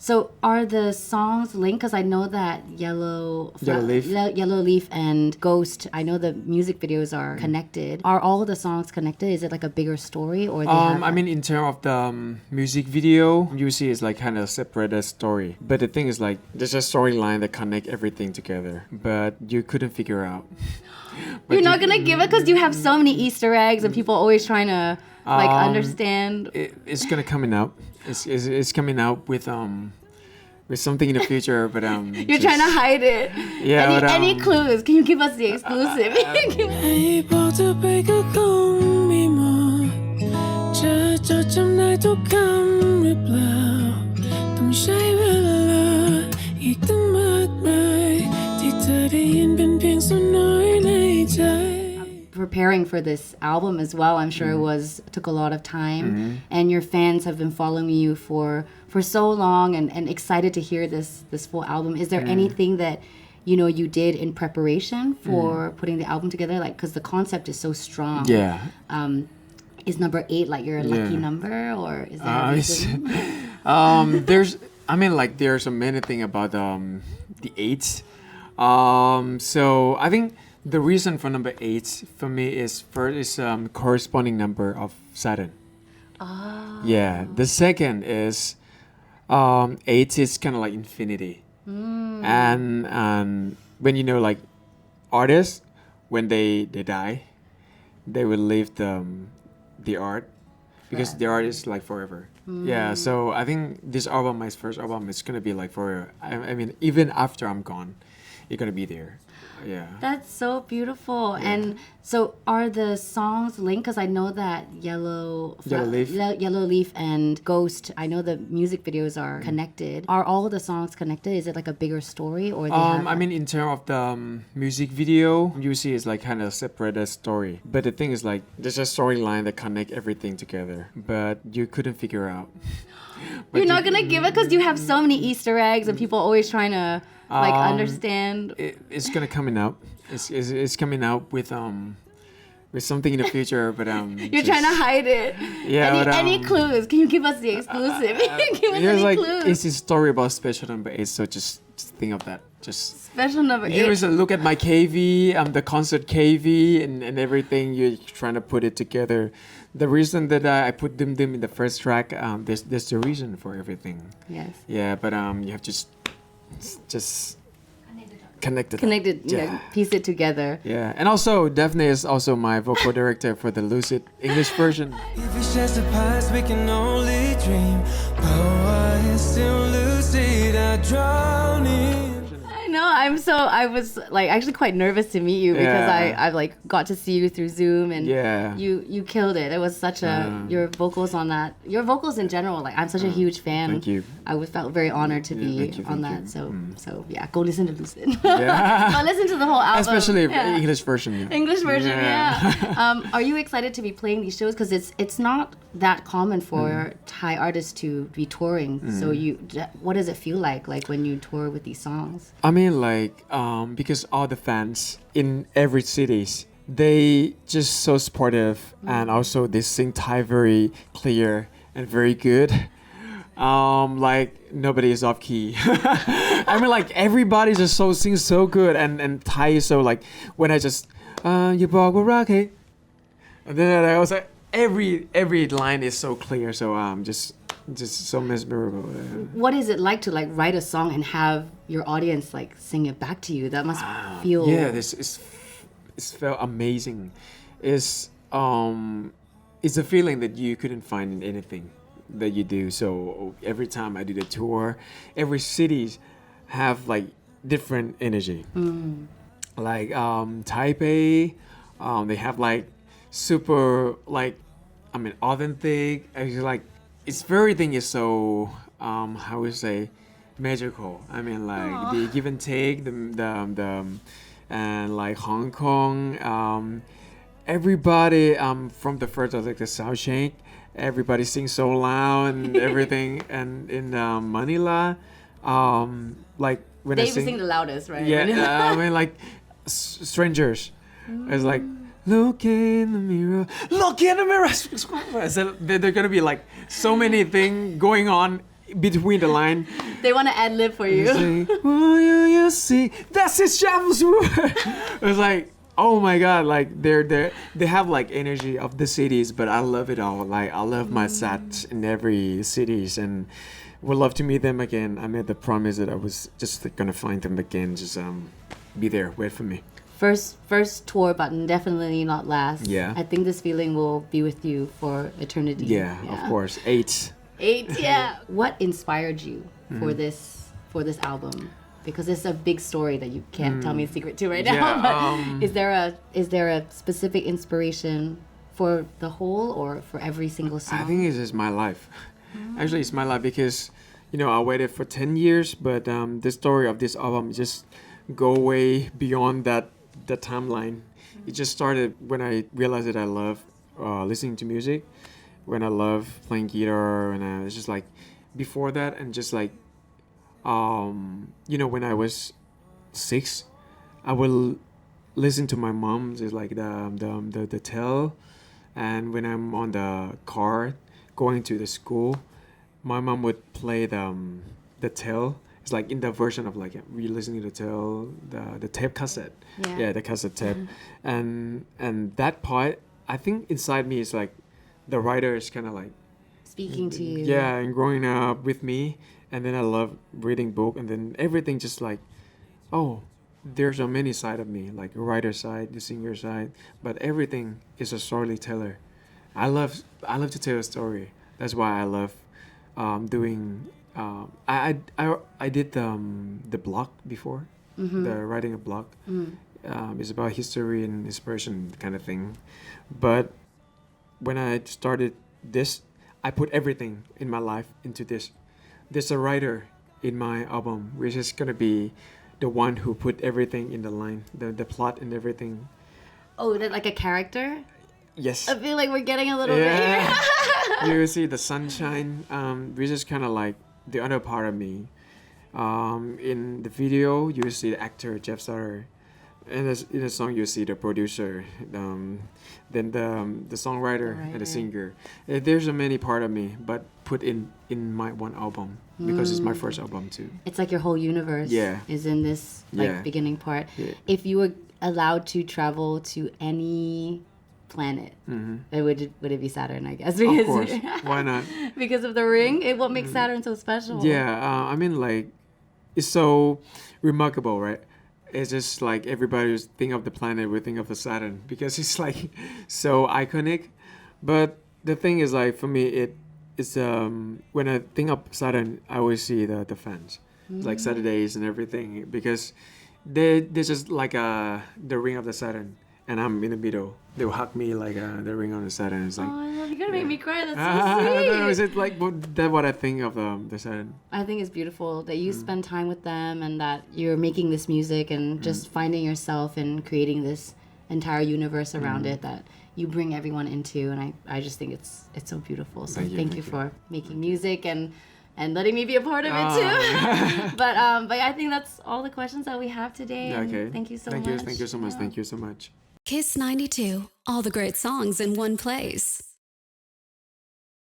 So are the songs linked? Because I know that Yellow Leaf and Ghost, I know the music videos are connected. Are all the songs connected? Is it like a bigger story or I mean, in terms of the music video, you see it's like kind of separated story. But the thing is like there's a storyline that connect everything together. But you couldn't figure out. You're not gonna give it because you have so many Easter eggs and people always trying to understand. It's gonna coming out. It's coming out with something in the future, but You're trying to hide it. Yeah. Any clues? Can you give us the exclusive? Preparing for this album as well, I'm sure took a lot of time, and your fans have been following you for so long and excited to hear this full album. Is there anything that you did in preparation for putting the album together, like, because the concept is so strong? Is number 8 like your lucky number, or is there a reason? There's so many things about the 8s. So I think the reason for number 8 for me is first is corresponding number of Saturn. Yeah. The second is 8 is kind of like infinity. And when like artists, when they die, they will leave the art because the art is like forever. Yeah. So I think this album, my first album, is gonna be like forever. I mean, even after I'm gone, you're gonna be there. Yeah. That's so beautiful. Yeah. And so are the songs linked? Because I know that Yellow Leaf and Ghost, I know the music videos are connected. Are all the songs connected? Is it like a bigger story, or in terms of the music video, you see it's like kind of separated story. But the thing is like there's a storyline that connect everything together. But you couldn't figure out. You're not gonna give it because you have so many Easter eggs and people always trying to understand. It's gonna coming out. It's coming out with something in the future, but you're trying to hide it. Yeah. Any clues? Can you give us the exclusive? Give us any clues. It's a story about special number 8, so just think of that. Just special number 8. Here's a look at my KV, the concert KV, and everything. You're trying to put it together. The reason that I put them in the first track, there's the reason for everything. Yes. Yeah, but you have to just connected, piece it together. Yeah, and also Daphne is also my vocal director for the Lucid English version. If it's just a past, we can only dream. But why is still lucid? I drown in. I was like actually quite nervous to meet you because I like got to see you through Zoom, and you killed it. It was such your vocals on that, your vocals in general, like I'm such a huge fan. Thank you. I felt very honored to be on that. So yeah, go listen to Lucid. Yeah. Go listen to the whole album. Especially English version. English version, yeah. Are you excited to be playing these shows? Because it's not that common for Thai artists to be touring. So what does it feel like when you tour with these songs? I mean, like because all the fans in every cities, they just so supportive, and also they sing Thai very clear and very good. Like nobody is off key. I mean, like everybody just sings so good, and Thai is so like when I just youบอกว่ารักให้, and then I was like every line is so clear, so just so memorable. What is it like to like write a song and have your audience like sing it back to you? That must feel it's felt amazing. It's a feeling that you couldn't find in anything that you do. So every time I do the tour, every cities have like different energy. Like Taipei, they have like super like authentic. Actually, like it's everything is so how we say magical. I mean, like the give and take, the and like Hong Kong, everybody from the first like the sound check, everybody sings so loud and everything. And in Manila, like when they I sing the loudest, right? Yeah, I mean like strangers. It's like look in the mirror. So they're gonna be like so many things going on between the line. They want to ad lib for you. Say, "Will you see?" That's his Shuffle's word. It was like, oh my god, like they have like energy of the cities, but I love it all. Like I love my sat in every cities, and would love to meet them again. I made the promise that I was just gonna find them again. Just be there, wait for me. First tour button, definitely not last. Yeah. I think this feeling will be with you for eternity. Yeah, of course. 8. 8, yeah. What inspired you for this album? Because it's a big story that you can't tell me a secret to right now. Yeah, but is there a specific inspiration for the whole or for every single song? I think it's just my life. Actually, it's my life because, I waited for 10 years, but the story of this album just go way beyond that timeline. It just started when I realized that I love listening to music, when I love playing guitar, and it's just like before that, and just like when I was 6, I would listen to my mom, just like the tell, and when I'm on the car going to the school, my mom would play the tell. It's like in the version of like re-listening to the tell, the tape cassette. Yeah, the cassette tape, and that part, I think inside me is like the writer is kind of like speaking to you. Yeah, and growing up with me. And then I love reading book, and then everything just like, oh, there's so many side of me, like a writer side, the singer side, but everything is a storyteller. I love to tell a story. That's why I love doing. I did the blog before, the writing a blog. It's about history and inspiration kind of thing, but when I started this, I put everything in my life into this. There's a writer in my album, which is gonna be the one who put everything in the line, the plot and everything. Oh, that like a character? Yes. I feel like we're getting a little bit here. You see the sunshine, which is kind of like the other part of me. In the video, you see the actor Jeff Satur, and in the song you see the producer, then the songwriter and the singer. There's a many part of me, but put in my one album because it's my first album too. It's like your whole universe is in this beginning part. Yeah. If you were allowed to travel to any planet, would it be Saturn, I guess? Because, of course. Why not? Because of the ring? What makes Saturn so special? Yeah, I mean, like, it's so remarkable, right? It's just like everybody think of the planet, we think of the Saturn because it's like so iconic. But the thing is, like, for me, it's when I think of Saturn, I always see the fans, like Saturdays and everything, because they're just like the ring of the Saturn, and I'm in the middle. They will hug me like the ring on the Saturn. It's like, oh, you're gonna make me cry. That's so sweet. No, is it like that's what I think of the Saturn? I think it's beautiful that you spend time with them and that you're making this music and just finding yourself and creating this entire universe around it that you bring everyone into, and I just think it's so beautiful. So thank you for making music and letting me be a part of it too. But I think that's all the questions that we have today. Okay. Thank you so much. Thank you so much. Thank you so much. Kiss 92, all the great songs in one place.